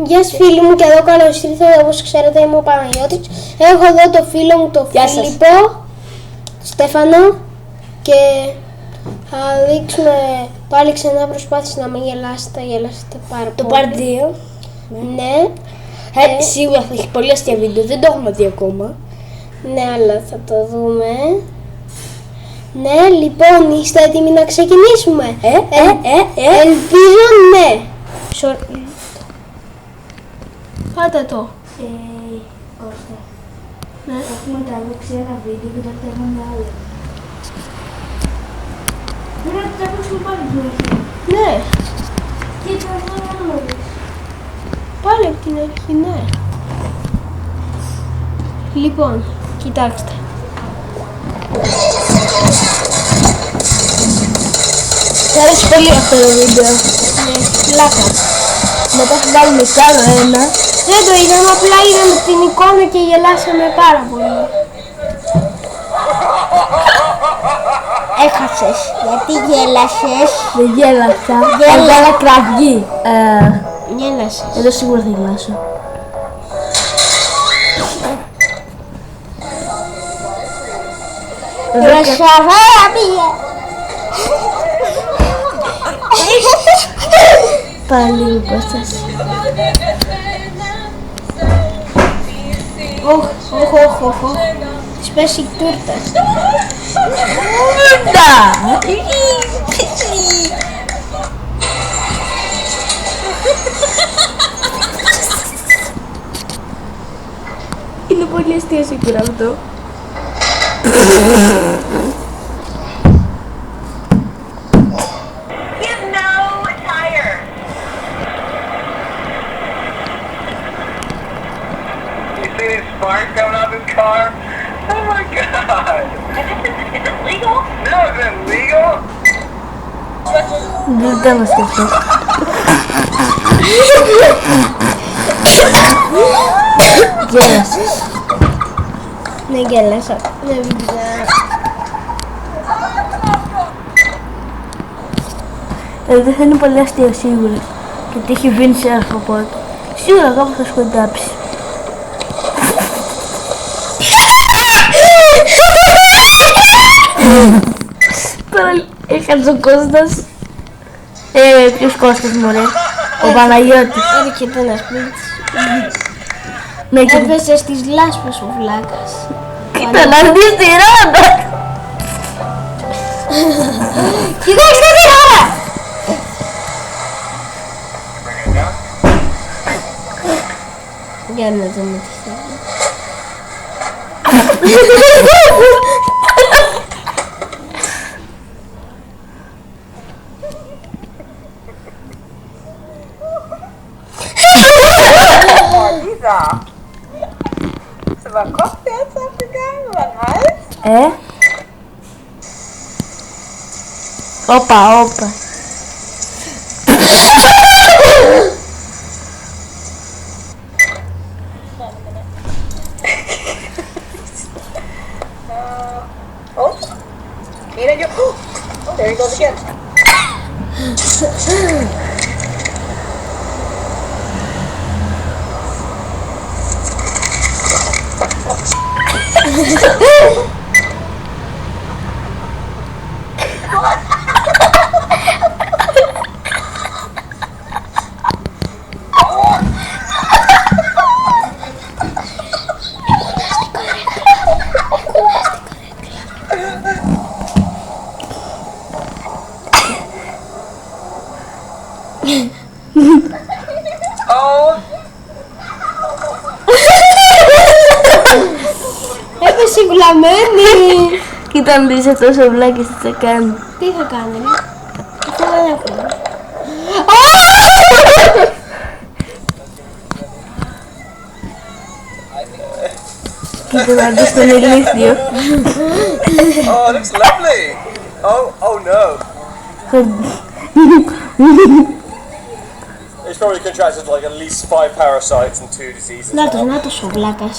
Γεια σας φίλοι μου και εδώ καλώς ήρθατε. Όπως ξέρετε είμαι ο Παναγιώτης. Έχω εδώ το φίλο μου το Φίλιππο, Στέφανο, και θα δείξουμε πάλι ξανά προσπάθηση να μην γελάσετε. Γελάσετε πάρα πολύ. Το part 2. Ναι. Σίγουρα θα έχει πολύ αστεία βίντεο, δεν το έχουμε δει ακόμα. Ναι, αλλά θα το δούμε. Ναι, λοιπόν, είστε έτοιμοι να ξεκινήσουμε? Ελπίζω ναι. Πάτε το. Όχι. Ναι. Έχουμε τραβήξει ένα βίντεο και το θέλουμε άλλο. Πρέπει να το τραβήξουμε πάλι την αρχή. Ναι. Και τραβάμε άλλο. Πάλι από την αρχή, ναι. Λοιπόν, κοιτάξτε. Μου αρέσει πολύ αυτό το βίντεο. Ναι, πλάκα. Μετά θα βάλουμε κι άλλο ένα. Δεν το είδαμε, απλά είδαμε την εικόνα και γελάσαμε πάρα πολύ. Έχασες. Γιατί γέλασες? Δεν γέλασα. Γέλα. Έβαλα κραυγή. Γέλασες. Εδώ σίγουρα θα γελάσω. Ρωσαβέρα πήγε. Πάλι η υπόσταση. Οχ. Της πέσει η τούρτα. Είναι πολύ αστείο σίγουρα αυτό. Spark coming out of his car? Oh my god! Is it legal? No, is it legal? Δεν ήταν αστείο αυτό. Γέλασες. Ναι, γέλασα. Ναι, βίντεο. Δεν θα είναι πολύ αστείο σίγουρα. Γιατί έχει βγει σε αρχοπότο. Σίγουρα κάπου θα σκοντάψει. Τώρα έχασε ο Κώστας. Ποιος Κώστας μωρέ? Ο Παναγιώτης. Έρχεται ένας πλήτης. Ναι, και Έπεσε στις λάσπες ο βλάκας. κοίτα να δεις τη ρότα. Κοιτάξτε την ώρα! Για να δούμε τι θα γίνει. Was kocht der jetzt abgegangen? Was heißt? Όπα. Oh, there he goes again. Έπεσε γουλαμένη. Κοίτα αν δεις αυτός ο βλάκης τι θα κάνει. Τι θα κάνει? Αυτό δεν έχουμε. Κοίτα να δεις τον ηλίθιο. Oh, looks lovely. Oh no. It's probably contracted like at least 5 parasites and 2 diseases. Νάτος ο βλάκας.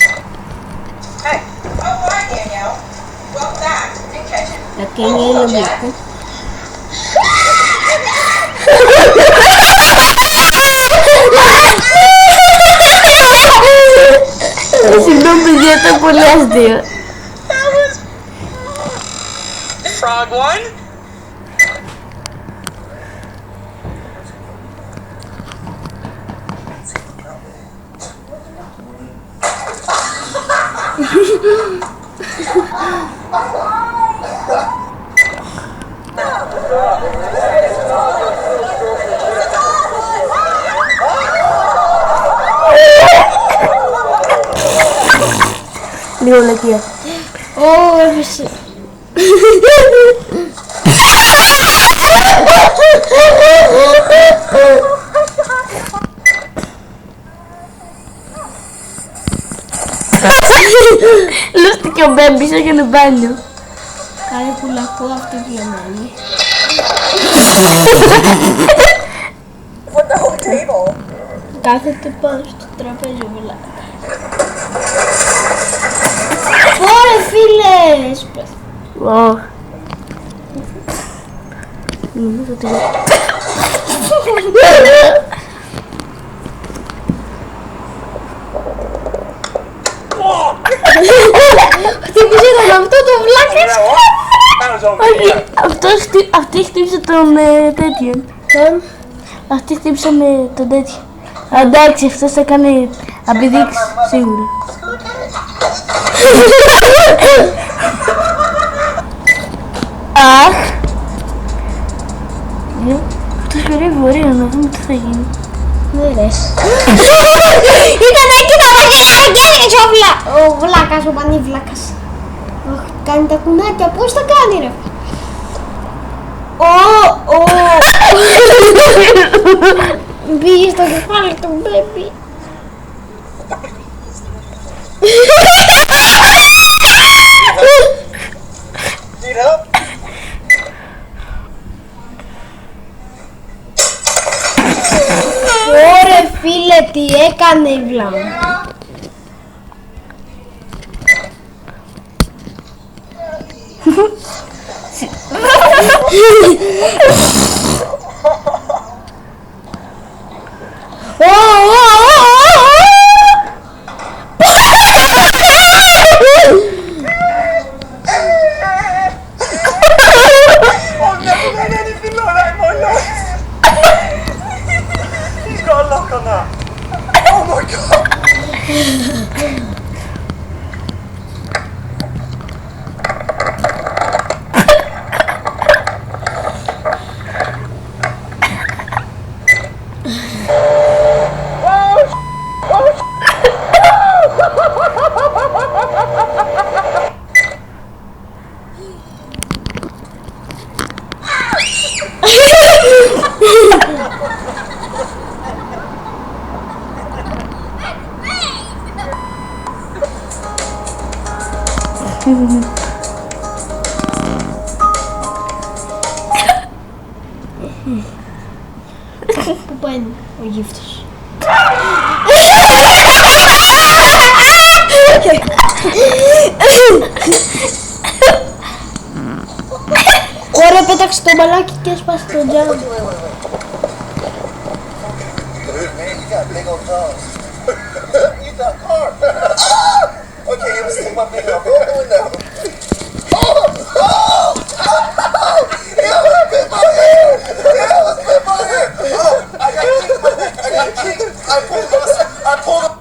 Hey. Oh, hi, Danielle. Welcome back. Didn't catch it. Εκεί είναι ο βλάκας. πολύ αστείο. Frog one. Λίγο λακία. Ω, έπεσε. Λούστηκε ο Μπέμπης, έκανε μπάνιο. Κάνε πουλακό αυτή η πλεμένη. For the whole table. Κάθεται πάνω στο τραπέζι, βλάκα. Ωρε φίλε! Έσπασε. Ωχ. Νομίζω ότι... Χτύπησε τον αυτό το βλάκας. That was over. Όχι, αυτή χτύπησε τον τέτοιον. Τον. Αυτή χτύπησε με τον τέτοιο. Εντάξει, αυτός θα κάνει απειδείξεις, σίγουρα. Αχ! Αυτός περίβει, ωραία, να δούμε τι θα γίνει. Ναι ρε. Ήταν εκεί τα βαγγέλια σόφλα. Ο βλάκας, ο πανίβλακας. Αχ, κάνει τα κουνάκια, πώς τα κάνει ρε. Μπήκε στο κεφάλι του μπέμπι. Need help? Ωρε φίλε, τι έκανε η βλάμα. I've never made anything like that in my life. He's got a lock on that. Oh my god. Πού πάει ο γύφτος. Ωραία, πέταξε το μπαλάκι και έσπασε το τζάμ. Dude, man, you got big old jaws. You got car. Okay, you see my big old window. I pulled up.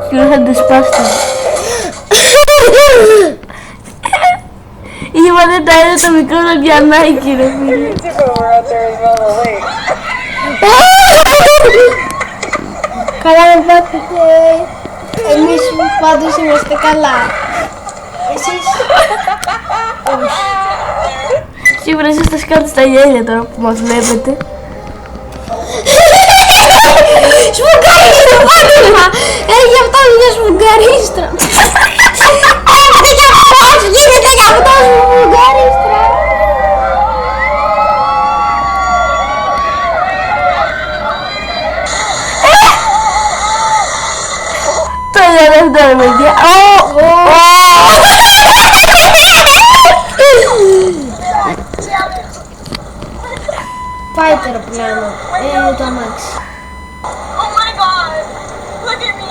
Και θα το σπάσω. Είπατε τα είναι το μικρό να πιανάκι ρε φίλε. Καλά να πάτε. Εμείς πάντως είμαστε καλά. Εσείς? Σίγουρα εσείς θα σκάτε στα γέλια τώρα που μας βλέπετε. Σφουγγαρίστρα πάνω! Έχει αυτό μια σφουγγαρίστρα. Έχετε κι αυτός! Γίνεται κι αυτός σφουγγαρίστρα! Το είδατε αυτό ρε παιδιά. το αμάξι. Oh my god! Look at me!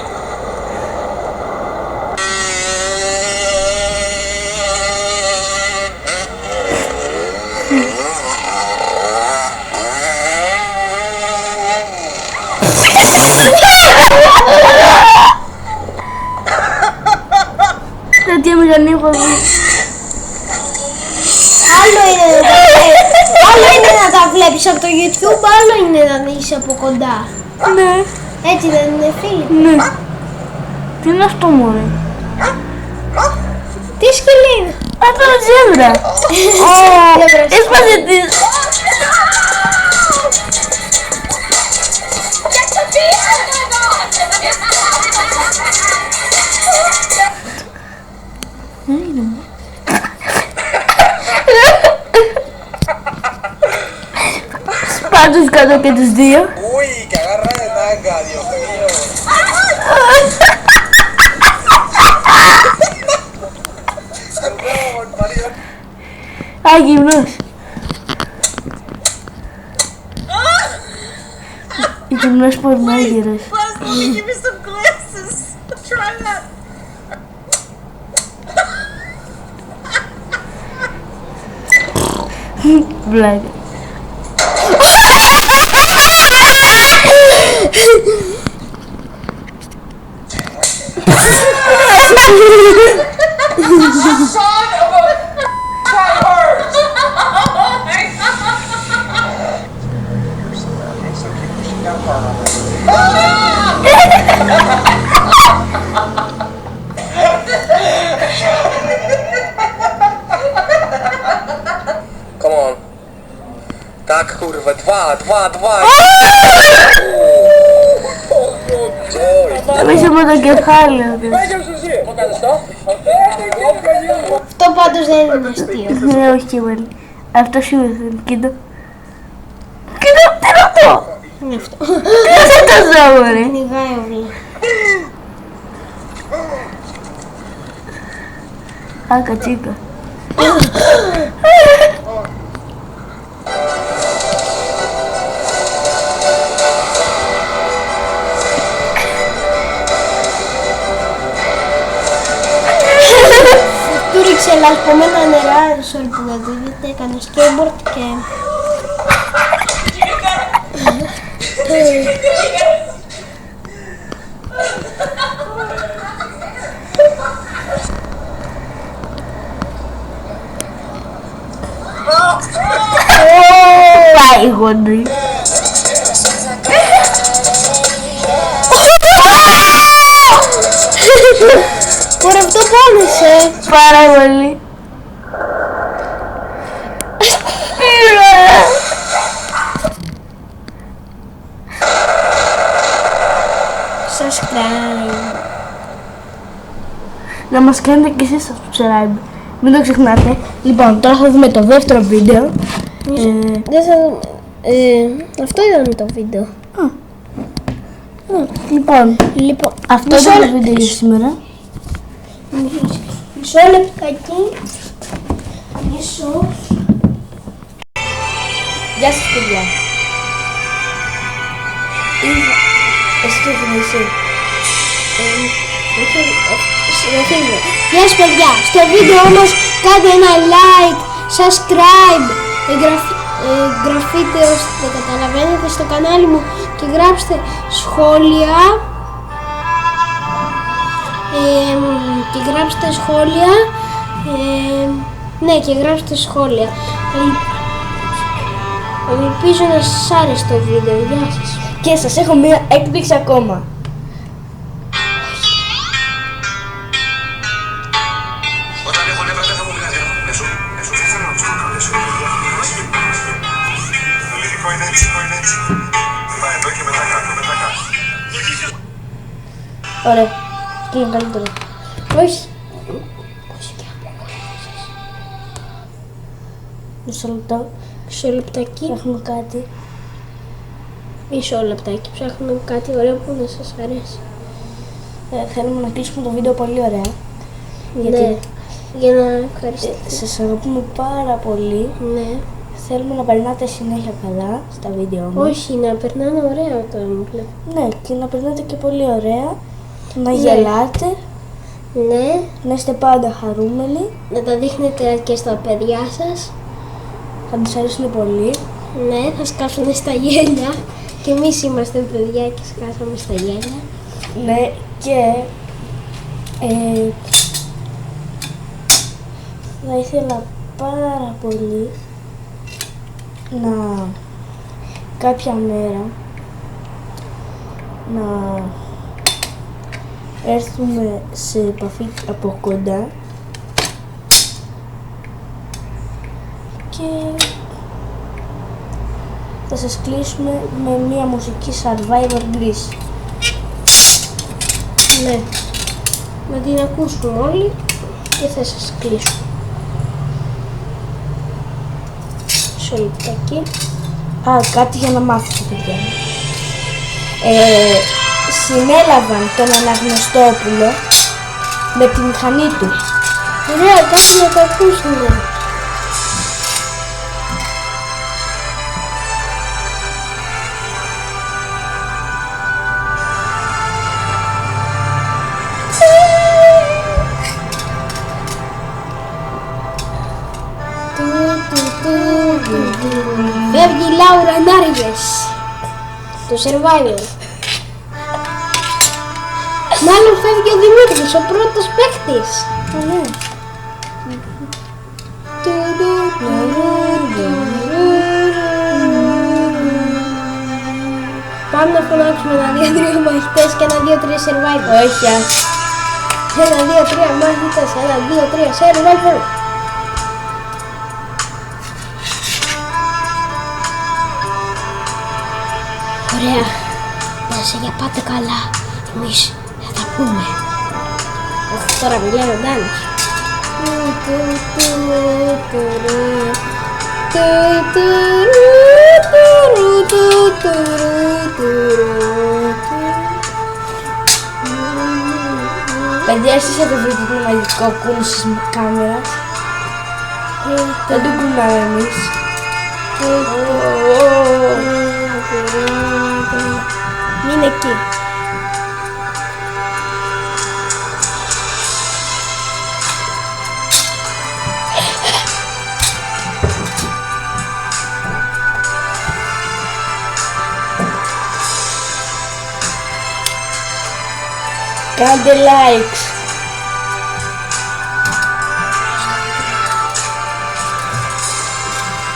Τέτοια μηχανή έχω δει. Άλλο είναι να τα βλέπεις από το YouTube, άλλο είναι να δεις από κοντά. Ναι, Έτσι δεν είναι, φίλοι? ναι. Τι είναι αυτό, μωρέ? Τι σκυλί είναι? Αυτό είναι ζεύρα. Ζεύρας. Έσπασε τη... Σπάτους κάτω και τους δύο. Uy, que agarra de nalga, Dios mío. Perdón, María. Α, γυμνός. Γυμνός πορνάγερος. Plus, let me give you some glasses. Try that. Βλάκα. Son of a tryhard! Oh my god! So keep pushing that part on it. Come on. Tak, kurwa, dwa. Πέσε από το κεφάλι. Αυτό πάντως δεν είναι αστείο. Ναι, όχι πάλι. Αυτό σίγουρα. Κοίτα. Κοίτα, τι είναι αυτό. Είναι αυτό. Κοίτα το ζώο, ρε. Κυνηγάει όλα. Α, κατσίκα. Του ρίξε λασπωμένα νερά, sorry που δεν το είδατε, έκανε skateboard και... Πάει γοντρή. Ωραία, αυτό πόνεσε. Πάρα πολύ. Subscribe. Να μας κάνετε και εσείς subscribe. Μην το ξεχνάτε. Λοιπόν, τώρα θα δούμε το δεύτερο βίντεο. Δεν θα δούμε. Αυτό ήταν το βίντεο. Λοιπόν, Λοιπόν, αυτό ήταν το βίντεο για σήμερα. μισό λεπτάκι. Μισό. Γεια σας, παιδιά. Εσύ το θυμίσαι. Γεια σας παιδιά, στο βίντεο όμως κάντε ένα like, subscribe, εγγραφείτε ώστε να καταλαβαίνετε στο κανάλι μου και γράψτε σχόλια ναι, και γράψτε σχόλια. Ελπίζω να σας άρεσε το βίντεο. Γεια σας. Και σας έχω μία έκπληξη ακόμα. Όταν έχω νεύρα δεν θα μου μιλάς. Εσού δεν θέλω να τους το κάνω. Το ελληνικό είναι έτσι. Πάει εδώ και μετά κάτω. Ωραία. Τι είναι καλύτερο. Όχι. Μισό λεπτό. Μισό λεπτάκι. Έχουμε κάτι. Μισό λεπτάκι. Ψάχνουμε κάτι ωραίο που να σας αρέσει. Θέλουμε να κλείσουμε το βίντεο πολύ ωραία. Ναι. Για να ευχαριστήσω. Σας αγαπούμε πάρα πολύ. Ναι. θέλουμε να περνάτε συνέχεια καλά στα βίντεο μας. Όχι, να περνάνε ωραία όταν μου βλέπω. Ναι, και να περνάτε και πολύ ωραία. Να γελάτε. Ναι, Να είστε πάντα χαρούμενοι. να τα δείχνετε και στα παιδιά σας. Θα τους αρέσουν πολύ. Ναι, θα σκάσουν στα γέλια. Και εμείς είμαστε παιδιά και σκάσαμε στα γέλια. Ναι, και θα ήθελα πάρα πολύ να κάποια μέρα να έρθουμε σε επαφή από κοντά και θα σας κλείσουμε με μια μουσική Survivor Greece. Ναι, να την ακούσουμε όλοι και θα σας κλείσουμε. Μισό λεπτάκι. Κάτι για να μάθετε, παιδιά. Συνέλαβαν τον Αναγνωστόπουλο με τη μηχανή του. Ωραία, κάτι να το ακούσουμε. Φεύγει η Λάουρα Νάργες, το Survivor. Μάλλον φεύγει ο Δημήτρης, ο πρώτος παίκτης. Ναι. Πάμε να φωνάξουμε 1-2-3 μαχητές και 1-2-3 Survivor. Όχι, 1-2-3 μαχητές, 1-2-3 Survivor. Ωραία. Πάσε για πάτε καλά. Εμείς θα τα πούμε. Όχι, τώρα μιλάει ο Ντάνης. παιδιά, εσείς θα το βρείτε το μαγικό κούνος της κάμερας. Δεν το κουνάμε εμείς. Μην εκεί. Κάντε likes.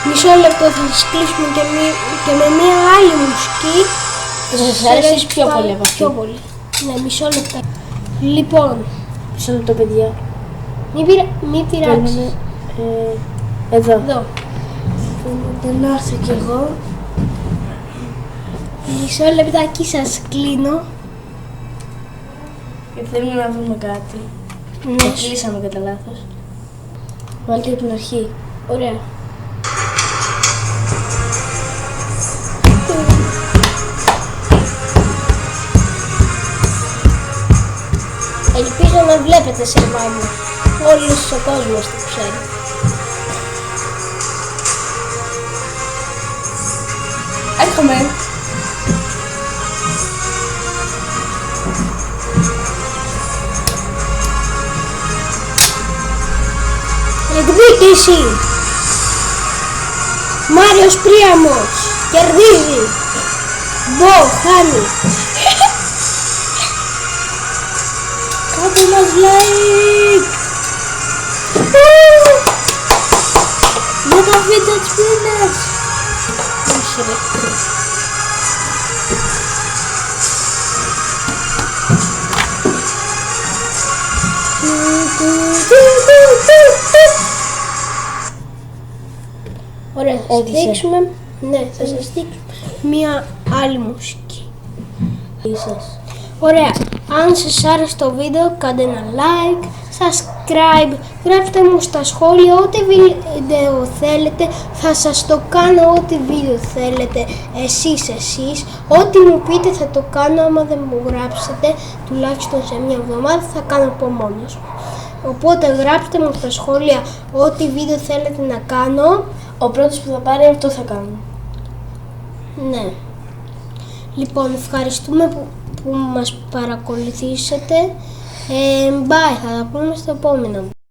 Μισό λεπτό θα σας κλείσουμε και με μια άλλη μουσική. Θα σας αρέσει πιο πολύ από αυτή. Πιο πολύ. Ναι, μισό λεπτό. Λοιπόν, Μισό λεπτό, παιδιά. μην πειράξεις. Παίρνουμε, εδώ. Εδώ. Να έρθω κι εγώ. Μισό λεπτάκι σας κλείνω. Και θέλουμε να βρούμε κάτι. Ναι. Το κλείσαμε κατά λάθος. Βάλτε από την αρχή. Ωραία. Ελπίζω να βλέπετε Survivor. Όλος ο κόσμος το ξέρει. Έρχομαι. Εκδίκηση! Μάριος Πρίαμος κερδίζει! Μπο, χάνει! Κάντε μας like! Για τα βίντεο της πίνας! Όχι ρε. Ωραία, θα σας Έκλεισε. δείξουμε. Ναι, θα σας δείξουμε μία άλλη μουσική. Ίσως. Ωραία, αν σας άρεσε το βίντεο κάντε ένα like, subscribe, γράψτε μου στα σχόλια ό,τι βίντεο θέλετε, θα σας το κάνω ό,τι βίντεο θέλετε εσείς, ό,τι μου πείτε θα το κάνω, άμα δεν μου γράψετε τουλάχιστον σε μια εβδομάδα θα κάνω από μόνος μου. Οπότε γράψτε μου στα σχόλια ό,τι βίντεο θέλετε να κάνω, Ο πρώτος που θα πάρει αυτό θα κάνουμε. Ναι. Λοιπόν, ευχαριστούμε που μας παρακολουθήσατε. Bye, θα τα πούμε στο επόμενο.